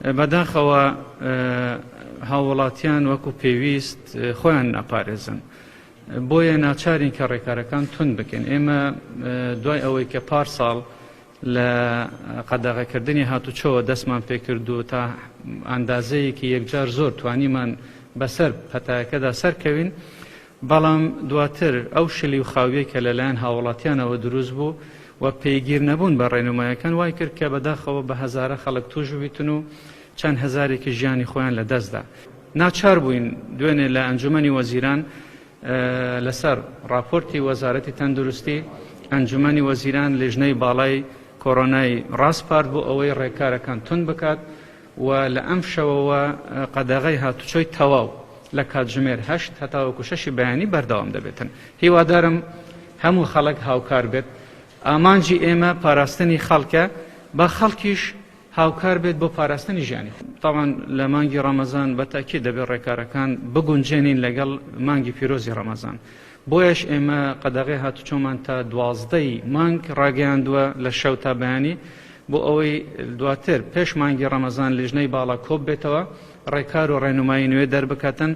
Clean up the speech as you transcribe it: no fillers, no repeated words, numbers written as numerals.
بەداخەوە هاوڵاتیان وەکو پێویست خۆیان ناپارێزن، بۆیە ناچارین کە ڕێکارەکان تون بکەین. ئێمە دوای ئەوەی کە پارساڵ لە قەدەغەکردنی هاتوچۆوە دەستمان پێکرد و تا ئەندازەیەکی یەکجار زۆر توانیمان بەسەر پەتایەکەدا سەرکەوین، بەڵام دواتر ئەو شلی و خاویە کە لەلایەن هاوڵاتیانەوە دروست بوو و پێگیر نەبوون بە ڕێنمایەکان وای کرد کە بەداخەوە بە هەزارە خەڵک توش بیتن و چەند هەزارێکی ژیانی خۆیان لە دەستدا. ناچار بووین دوێنێ لە ئەنجومەنی وەزیران لەسەر راپۆرتی وەزارەتی تەندروستی ئەنجومەنی وەزیران لێژنەی باڵای کۆڕۆنای ڕاستپارد بۆ ئەوەی ڕێکارەکان تون بکات و لە ئەم شەوەوە قەدەغەی هاتوچۆی تەواو لە کاتژمێر 8 هەتاوەکو 6 بەیانی بەردەوام دەبێتن. هیوادارم هەموو خەڵک هاوکار بێت. ئامانجی ئێمە پاراستنی خەڵکە، بە خەڵکیش هاوکار بێت بۆ پاراستنی ژیانی. تاوان لە مانگی ڕەمەزان بەتاکی دەبێت ڕێکارەکان بگونجێنین لەگەڵ مانگی پیرۆزی ڕەمەزان. بۆیەش ئێمە قەدەغەی هاتوچۆمان تا 12ی مانگ ڕاگەیاندووە لە شەو تا بەیانی بۆ ئەوەی دواتر پێش مانگی ڕەمەزان لێژنەی باڵا کۆب بێتەوە ڕێکار و ڕێنمایی نوێ دەربکاتن.